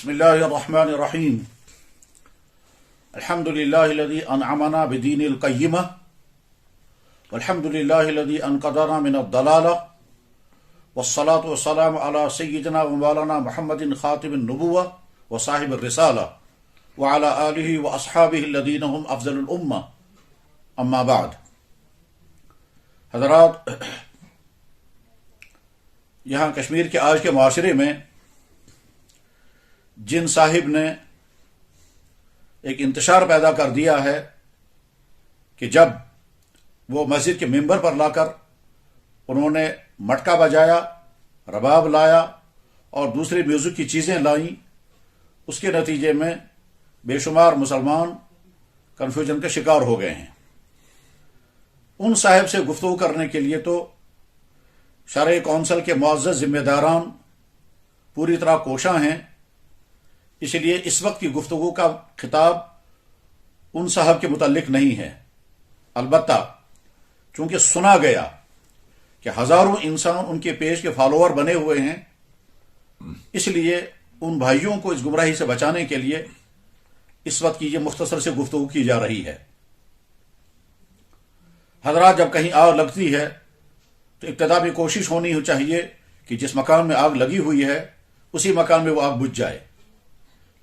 بسم الله الرحمن الرحيم الحمد لله الذي أنعمنا بدين القيمة والحمد لله الذي أنقذنا من الضلالة والصلاة والسلام على سيدنا ومولانا محمد خاتم النبوة وصاحب الرسالة وعلى آله وأصحابه الذين هم أفضل الأمة أما بعد. حضرات، یہاں کشمیر کے آج کے معاشرے میں جن صاحب نے ایک انتشار پیدا کر دیا ہے کہ جب وہ مسجد کے ممبر پر لا کر انہوں نے مٹکا بجایا، رباب لایا اور دوسری میوزک کی چیزیں لائیں، اس کے نتیجے میں بے شمار مسلمان کنفیوژن کا شکار ہو گئے ہیں. ان صاحب سے گفتگو کرنے کے لیے تو شرعی کونسل کے معزز ذمہ داران پوری طرح کوشاں ہیں، اس لیے اس وقت کی گفتگو کا خطاب ان صاحب کے متعلق نہیں ہے. البتہ چونکہ سنا گیا کہ ہزاروں انسان ان کے پیج کے فالوور بنے ہوئے ہیں، اس لیے ان بھائیوں کو اس گمراہی سے بچانے کے لیے اس وقت کی یہ مختصر سے گفتگو کی جا رہی ہے. حضرات، جب کہیں آگ لگتی ہے تو ابتدا میں کوشش ہونی چاہیے کہ جس مکان میں آگ لگی ہوئی ہے اسی مکان میں وہ آگ بجھ جائے.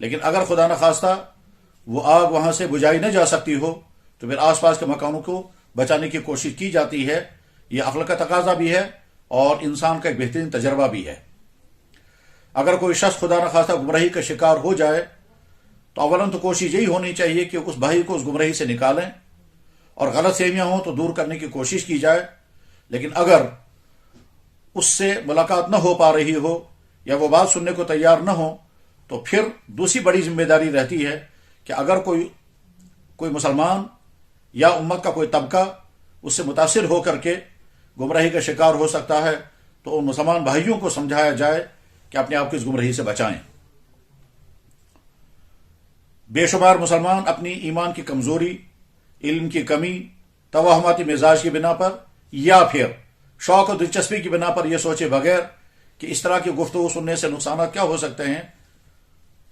لیکن اگر خدا نخواستہ وہ آگ وہاں سے بجھائی نہ جا سکتی ہو تو پھر آس پاس کے مکانوں کو بچانے کی کوشش کی جاتی ہے. یہ عقل کا تقاضا بھی ہے اور انسان کا ایک بہترین تجربہ بھی ہے. اگر کوئی شخص خدا نخواستہ گمراہی کا شکار ہو جائے تو اولاً تو کوشش یہی ہونی چاہیے کہ اس بھائی کو اس گمراہی سے نکالیں اور غلط فہمیاں ہوں تو دور کرنے کی کوشش کی جائے. لیکن اگر اس سے ملاقات نہ ہو پا رہی ہو یا وہ بات سننے کو تیار نہ ہو تو پھر دوسری بڑی ذمہ داری رہتی ہے کہ اگر کوئی مسلمان یا امت کا کوئی طبقہ اس سے متاثر ہو کر کے گمراہی کا شکار ہو سکتا ہے تو ان مسلمان بھائیوں کو سمجھایا جائے کہ اپنے آپ کو اس گمراہی سے بچائیں. بے شمار مسلمان اپنی ایمان کی کمزوری، علم کی کمی، توہماتی مزاج کی بنا پر یا پھر شوق و دلچسپی کی بنا پر یہ سوچے بغیر کہ اس طرح کی گفتگو سننے سے نقصانات کیا ہو سکتے ہیں،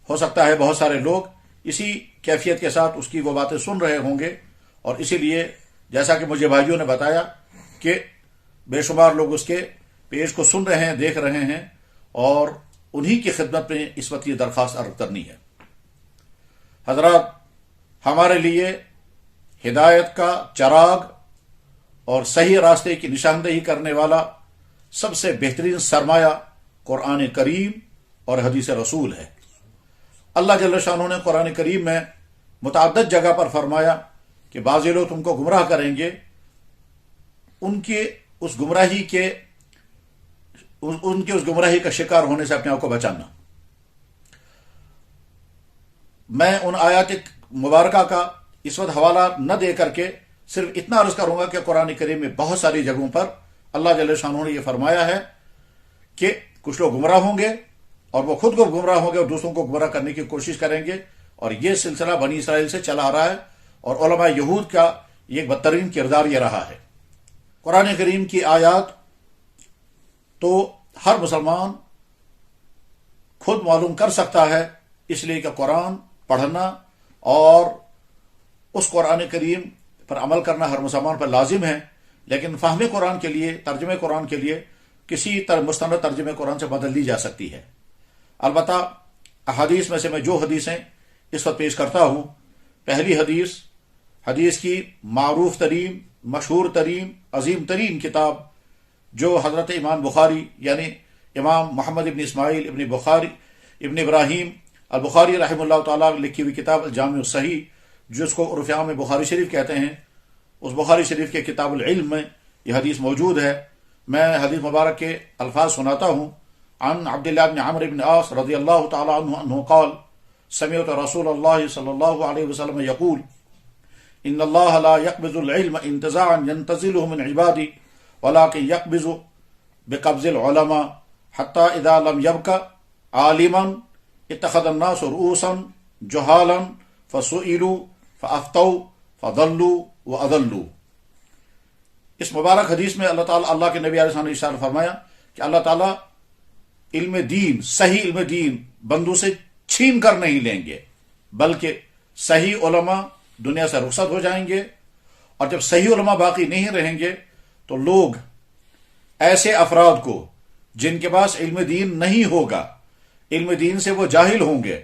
ہو سکتا ہے بہت سارے لوگ اسی کیفیت کے ساتھ اس کی وہ باتیں سن رہے ہوں گے، اور اسی لیے جیسا کہ مجھے بھائیوں نے بتایا کہ بے شمار لوگ اس کے پیج کو سن رہے ہیں، دیکھ رہے ہیں، اور انہی کی خدمت میں اس وقت یہ درخواست عرض کرنی ہے. حضرات، ہمارے لیے ہدایت کا چراغ اور صحیح راستے کی نشاندہی کرنے والا سب سے بہترین سرمایہ قرآن کریم اور حدیث رسول ہے. اللہ جل شانہ نے قرآن کریم میں متعدد جگہ پر فرمایا کہ بعض لوگ تم کو گمراہ کریں گے، ان کی اس گمراہی کا شکار ہونے سے اپنے آپ کو بچانا. میں ان آیات مبارکہ کا اس وقت حوالہ نہ دے کر کے صرف اتنا عرض کروں گا کہ قرآن کریم میں بہت ساری جگہوں پر اللہ جل شانہ نے یہ فرمایا ہے کہ کچھ لوگ گمراہ ہوں گے اور وہ خود کو گمراہ ہوں گے اور دوسروں کو گمراہ کرنے کی کوشش کریں گے، اور یہ سلسلہ بنی اسرائیل سے چلا آ رہا ہے اور علماء یہود کا ایک بدترین کردار یہ رہا ہے. قرآن کریم کی آیات تو ہر مسلمان خود معلوم کر سکتا ہے، اس لیے کہ قرآن پڑھنا اور اس قرآن کریم پر عمل کرنا ہر مسلمان پر لازم ہے. لیکن فہم قرآن کے لیے، ترجمہ قرآن کے لیے کسی مستند ترجمہ قرآن سے بدل دی جا سکتی ہے. البتہ احادیث میں سے میں جو حدیثیں اس وقت پیش کرتا ہوں، پہلی حدیث کی معروف ترین، مشہور ترین، عظیم ترین کتاب جو حضرت امام بخاری یعنی امام محمد ابن اسماعیل ابن بخاری ابن ابراہیم البخاری رحمہ اللہ تعالیٰ لکھی ہوئی کتاب الجامع الصحیح، جس کو عرف عام میں بخاری شریف کہتے ہیں، اس بخاری شریف کے کتاب العلم میں یہ حدیث موجود ہے. میں حدیث مبارک کے الفاظ سناتا ہوں. عن عبداللہ بن عمرو بن عاص رضی اللہ تعالی عنہ انہ قال سمعت رسول اللہ صلی اللہ علیہ وسلم یقول ان اللہ لا يقبض العلم انتزاعا ينتزله من عبادی ولكن يقبض بقبض العلماء حتى اذا لم يبق عالما اتخذ الناس رؤوسا جهالا فسئلوا فافتوا فضلوا واضلوا. اس مبارک حدیث میں اللہ کے نبی علیہ السلام نے ارشاد فرمایا کہ اللہ تعالیٰ علم دین، صحیح علم دین بندوں سے چھین کر نہیں لیں گے، بلکہ صحیح علماء دنیا سے رخصت ہو جائیں گے، اور جب صحیح علماء باقی نہیں رہیں گے تو لوگ ایسے افراد کو جن کے پاس علم دین نہیں ہوگا، علم دین سے وہ جاہل ہوں گے،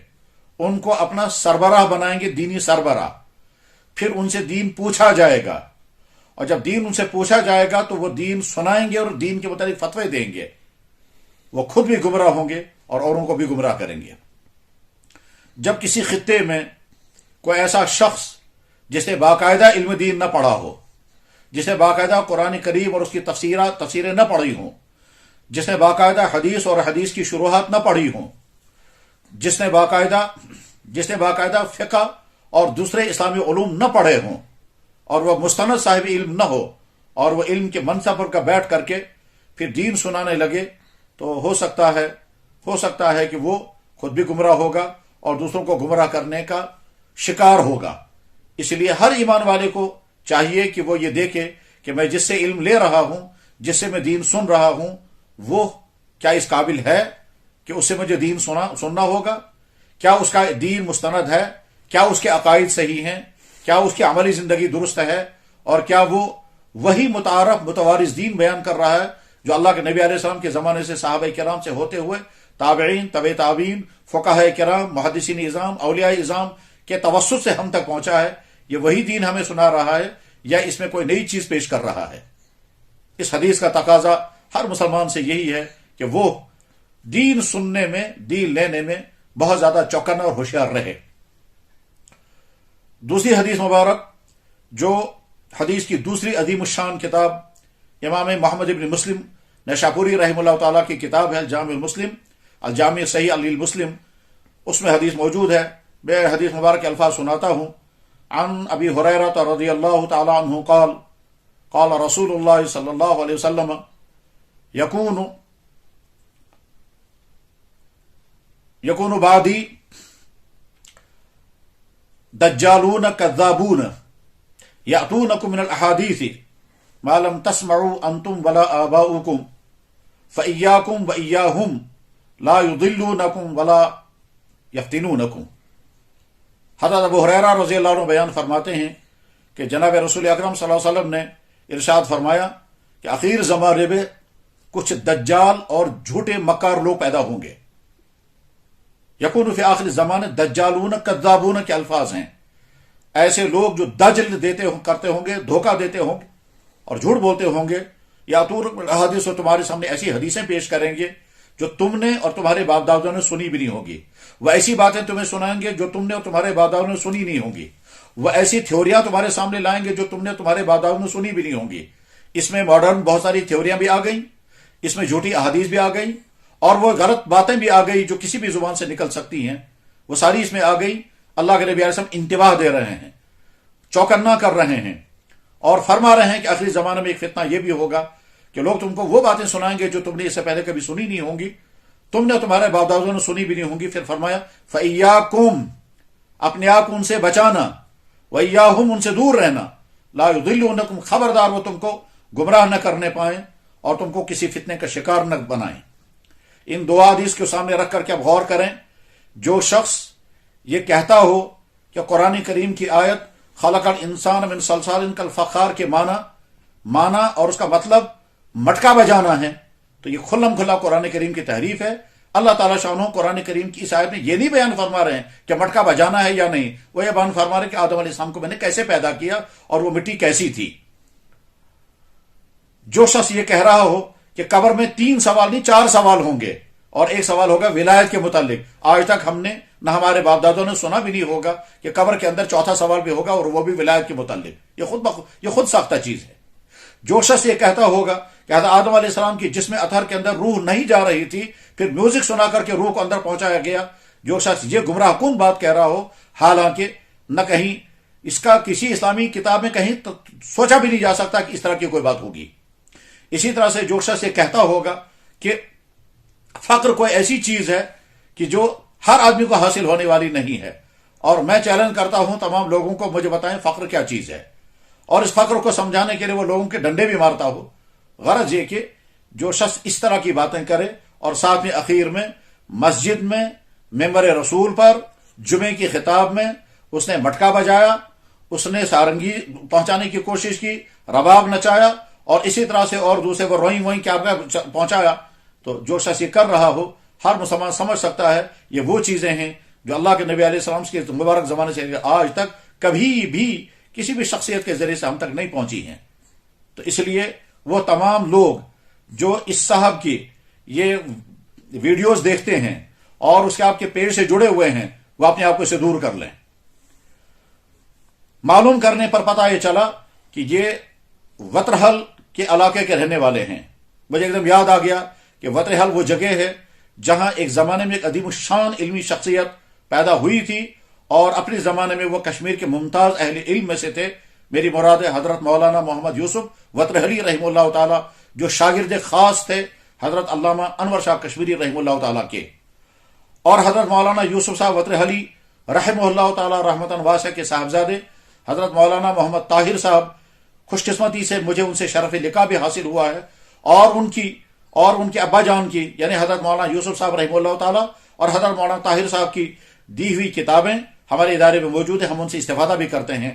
ان کو اپنا سربراہ بنائیں گے، دینی سربراہ۔ پھر ان سے دین پوچھا جائے گا، اور جب دین ان سے پوچھا جائے گا تو وہ دین سنائیں گے اور دین کے متعلق فتوے دیں گے۔ وہ خود بھی گمراہ ہوں گے اور اوروں کو بھی گمراہ کریں گے۔ جب کسی خطے میں کوئی ایسا شخص جس نے باقاعدہ علم دین نہ پڑھا ہو، جس نے باقاعدہ قرآن کریم اور اس کی تفسیریں نہ پڑھی ہوں، جس نے باقاعدہ حدیث اور حدیث کی شروحات نہ پڑھی ہوں، جس نے باقاعدہ فقہ اور دوسرے اسلامی علوم نہ پڑھے ہوں، اور وہ مستند صاحب علم نہ ہو، اور وہ علم کے منصب پر بیٹھ کر کے پھر دین سنانے لگے، تو ہو سکتا ہے کہ وہ خود بھی گمراہ ہوگا اور دوسروں کو گمراہ کرنے کا شکار ہوگا۔ اس لیے ہر ایمان والے کو چاہیے کہ وہ یہ دیکھے کہ میں جس سے علم لے رہا ہوں، جس سے میں دین سن رہا ہوں، وہ کیا اس قابل ہے کہ اس سے مجھے دین سننا ہوگا؟ کیا اس کا دین مستند ہے؟ کیا اس کے عقائد صحیح ہیں؟ کیا اس کی عملی زندگی درست ہے؟ اور کیا وہ وہی متعارف متوارث دین بیان کر رہا ہے جو اللہ کے نبی علیہ السلام کے زمانے سے صحابہ کرام سے ہوتے ہوئے تابعین، طبع تابعین، فقہاء کرام، محدثین اعظام، اولیاء اعظام کے توسط سے ہم تک پہنچا ہے؟ یہ وہی دین ہمیں سنا رہا ہے یا اس میں کوئی نئی چیز پیش کر رہا ہے؟ اس حدیث کا تقاضا ہر مسلمان سے یہی ہے کہ وہ دین سننے میں، دین لینے میں بہت زیادہ چوکنا اور ہوشیار رہے۔ دوسری حدیث مبارک جو حدیث کی دوسری عظیم الشان کتاب امام محمد ابن مسلم نشاپوری رحمہ اللہ تعالیٰ کی کتاب ہے الجامع المسلم، الجامع صحیح المسلم، اس میں حدیث موجود ہے۔ میں حدیث مبارک کے الفاظ سناتا ہوں۔ عن ابی ہریرہ رضی اللہ تعالی عنہ قال قال رسول اللہ صلی اللہ علیہ وسلم یکون بعدی دجالون کذابون یأتونکم من الاحادیث ما لم تسمعوا انتم ولا آباؤکم فإیاکم وإیاہم لا یضلونکم ولا یفتنونکم۔ حضرت ابو ہریرہ رضی اللہ عنہ بیان فرماتے ہیں کہ جناب رسول اکرم صلی اللہ علیہ وسلم نے ارشاد فرمایا کہ اخیر زمانے میں کچھ دجال اور جھوٹے مکار لوگ پیدا ہوں گے۔ یکون فی آخر زمانے دجالون کذابون کے الفاظ ہیں، ایسے لوگ جو دجل کرتے ہوں گے، دھوکہ دیتے ہوں گے اور جھوٹ بولتے ہوں گے۔ یا حدیث تمہارے سامنے ایسی حدیثیں پیش کریں گے جو تم نے اور تمہارے باپ دادوں نے سنی بھی نہیں ہوگی، وہ ایسی باتیں تمہیں سنائیں گے جو تم نے اور تمہارے باپ دادوں نے سنی نہیں ہوں گی، وہ ایسی تھیوریاں تمہارے سامنے لائیں گے جو تم نے تمہارے باپ دادوں نے سنی بھی نہیں ہوں گی۔ اس میں ماڈرن بہت ساری تھیوریاں بھی آ گئیں، اس میں جھوٹی احادیث بھی آ گئیں، اور وہ غلط باتیں بھی آ گئی جو کسی بھی زبان سے نکل سکتی ہیں، وہ ساری اس میں آ گئی۔ اللہ کے نبی علیہ السلام انتباہ دے رہے ہیں، چوکنا کر رہے ہیں، اور فرما رہے ہیں کہ آخری زمانے میں ایک فتنہ یہ بھی ہوگا کہ لوگ تم کو وہ باتیں سنائیں گے جو تم نے اس سے پہلے کبھی سنی نہیں ہوں گی، تم نے تمہارے باپ دادوں نے سنی بھی نہیں ہوں گی۔ پھر فرمایا فَإِيَّاكُمْ، اپنے آپ کو ان سے بچانا، وَإِيَّاهُمْ، ان سے دور رہنا، لَا يُضِلُّونَكُمْ، خبردار وہ تم کو گمراہ نہ کرنے پائیں اور تم کو کسی فتنے کا شکار نہ بنائیں۔ ان دو حدیث کو سامنے رکھ کر کے اب غور کریں۔ جو شخص یہ کہتا ہو کہ قرآن کریم کی آیت خلق الانسان من صلصال کالفخار کے معنی اور اس کا مطلب مٹکا بجانا ہے، تو یہ کھلم کھلا قرآن کریم کی تحریف ہے۔ اللہ تعالیٰ شانہ قرآن کریم کی اس آیت میں یہ نہیں بیان فرما رہے ہیں کہ مٹکا بجانا ہے یا نہیں، وہ یہ بیان فرما رہے ہیں کہ آدم علیہ السلام کو میں نے کیسے پیدا کیا اور وہ مٹی کیسی تھی۔ جو شخص یہ کہہ رہا ہو کہ قبر میں 3 سوال نہیں 4 سوال ہوں گے، اور ایک سوال ہوگا ولایت کے متعلق، آج تک ہم نے نہ ہمارے باپ دادوں نے سنا بھی نہیں ہوگا کہ قبر کے اندر 4تھا سوال بھی ہوگا اور وہ بھی ولایت کے متعلق، یہ خود ساختہ چیز ہے۔ جو شخص یہ کہتا ہوگا کہ حضرت آدم علیہ السلام کی جسم اطہر کے اندر روح نہیں جا رہی تھی، پھر میوزک سنا کر کے روح کو اندر پہنچایا گیا، جو شخص یہ گمراہ کن بات کہہ رہا ہو، حالانکہ نہ کہیں اس کا کسی اسلامی کتاب میں کہیں سوچا بھی نہیں جا سکتا کہ اس طرح کی کوئی بات ہوگی۔ اسی طرح سے جو شخص یہ کہتا ہوگا کہ فقر کوئی ایسی چیز ہے کہ جو ہر آدمی کو حاصل ہونے والی نہیں ہے، اور میں چیلنج کرتا ہوں تمام لوگوں کو مجھے بتائیں فقر کیا چیز ہے، اور اس فقر کو سمجھانے کے لیے وہ لوگوں کے ڈنڈے بھی مارتا ہو۔ غرض یہ کہ جو شخص اس طرح کی باتیں کرے اور ساتھ میں اخیر میں مسجد میں ممبر رسول پر جمعے کی خطاب میں اس نے مٹکا بجایا، اس نے سارنگی پہنچانے کی کوشش کی، رباب نچایا، اور اسی طرح سے اور دوسرے کو روئیں وہیں کیا پہنچایا، تو جو شخص یہ کر رہا ہو ہر مسلمان سمجھ سکتا ہے یہ وہ چیزیں ہیں جو اللہ کے نبی علیہ السلام کے مبارک زمانے سے آج تک کبھی بھی کسی بھی شخصیت کے ذریعے سے ہم تک نہیں پہنچی ہیں۔ تو اس لیے وہ تمام لوگ جو اس صاحب کی یہ ویڈیوز دیکھتے ہیں اور اس کے آپ کے پیج سے جڑے ہوئے ہیں، وہ اپنے آپ کو اسے دور کر لیں۔ معلوم کرنے پر پتہ یہ چلا کہ یہ وترہل کے علاقے کے رہنے والے ہیں۔ مجھے ایک دم یاد آ گیا کہ وترہل وہ جگہ ہے جہاں ایک زمانے میں ایک عظیم الشان علمی شخصیت پیدا ہوئی تھی، اور اپنے زمانے میں وہ کشمیر کے ممتاز اہل علم میں سے تھے۔ میری مراد ہے حضرت مولانا محمد یوسف وترہلی رحمہ اللہ تعالی، جو شاگرد خاص تھے حضرت علامہ انور شاہ کشمیری رحمہ اللہ تعالی کے، اور حضرت مولانا یوسف صاحب وترہلی رحمہ اللہ تعالی رحمتاً واسعہ کے صاحبزادے حضرت مولانا محمد طاہر صاحب، خوش قسمتی سے مجھے ان سے شرف لقب بھی حاصل ہوا ہے، اور ان کے ابا جان کی یعنی حضرت مولانا یوسف صاحب رحمہ اللہ تعالی اور حضرت مولانا طاہر صاحب کی دی ہوئی کتابیں ہمارے ادارے میں موجود ہیں، ہم ان سے استفادہ بھی کرتے ہیں۔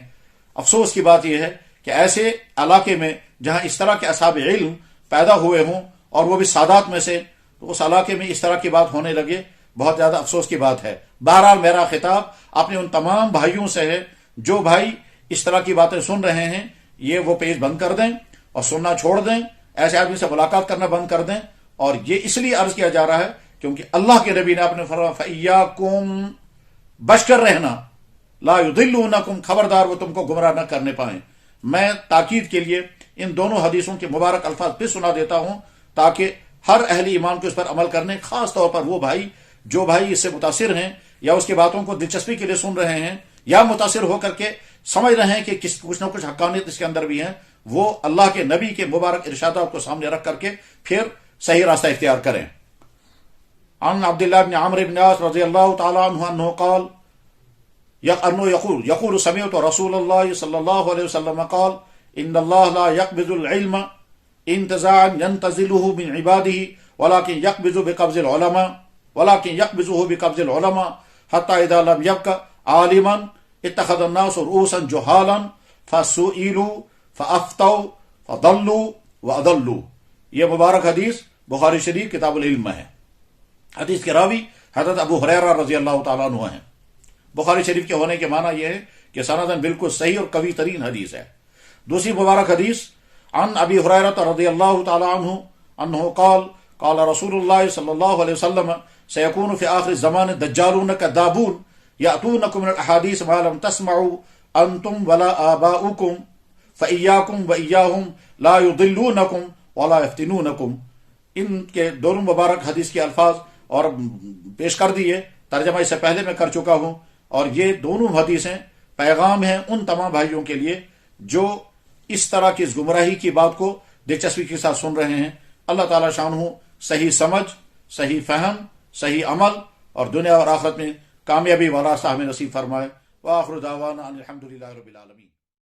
افسوس کی بات یہ ہے کہ ایسے علاقے میں جہاں اس طرح کے اصحاب علم پیدا ہوئے ہوں اور وہ بھی سادات میں سے، تو اس علاقے میں اس طرح کی بات ہونے لگے، بہت زیادہ افسوس کی بات ہے۔ بہرحال میرا خطاب اپنے ان تمام بھائیوں سے ہے جو بھائی اس طرح کی باتیں سن رہے ہیں، یہ وہ پیج بند کر دیں اور سننا چھوڑ دیں، ایسے آدمی سے ملاقات کرنا بند کر دیں۔ اور یہ اس لیے عرض کیا جا رہا ہے کیونکہ اللہ کے نبی نے اپنے فرمایا فَإِيَّاكُمْ، بچ کر رہنا، لا يضلونکم، خبردار وہ تم کو گمراہ نہ کرنے پائیں۔ میں تاکید کے لیے ان دونوں حدیثوں کے مبارک الفاظ پھر سنا دیتا ہوں تاکہ ہر اہل ایمان کو اس پر عمل کرنے، خاص طور پر وہ بھائی جو بھائی اس سے متاثر ہیں یا اس کی باتوں کو دلچسپی کے لیے سن رہے ہیں یا متاثر ہو کر کے سمجھ رہے ہیں کہ کچھ نہ کچھ حقانیت اس کے اندر بھی ہیں، وہ اللہ کے نبی کے مبارک ارشادات کو سامنے رکھ کر کے پھر صحیح راستہ اختیار کریں۔ عن عبداللہ بن عمرو بن عاص رضی اللہ تعالی عنہ انہ قال يقول سمعت رسول الله صلى الله عليه وسلم قال ان الله لا يقبض العلم انتزاعا ينتزله من عباده ولكن يقبضه بقبض العلماء حتى اذا لم يبق عالما اتخذ الناس رؤوسا جهالا فسئلوا فافتوا فضلوا واضلوا۔ یہ مبارک حدیث بخاری شریف کتاب العلم میں ہے۔ حدیث کے راوی حضرت ابو ہریرہ رضی اللہ تعالیٰ عنہ ہیں۔ بخاری شریف کے ہونے کے معنی یہ ہے کہ سندن بالکل صحیح اور قوی ترین حدیث ہے۔ دوسری مبارک حدیث عن ابی ہریرہ رضی اللہ تعالیٰ عنہ انہ قال قال رسول اللہ صلی اللہ علیہ وسلم سيكون في آخر الزمان دجالون كذابون يأتونكم من الأحاديث ما لم تسمعوا أنتم ولا آباؤكم فإياكم وإياهم لا يضلونكم ولا يفتنونكم۔ ان کے دونوں مبارک حدیث کے الفاظ اور پیش کر دیے، ترجمہ اس سے پہلے میں کر چکا ہوں، اور یہ دونوں حدیثیں پیغام ہیں ان تمام بھائیوں کے لیے جو اس طرح کی گمراہی کی بات کو دلچسپی کے ساتھ سن رہے ہیں۔ اللہ تعالیٰ شانہ صحیح سمجھ، صحیح فہم، صحیح عمل اور دنیا اور آخرت میں کامیابی والا راستہ ہمیں نصیب فرمائے۔ وآخر دعوانا ان الحمدللہ رب العالمین۔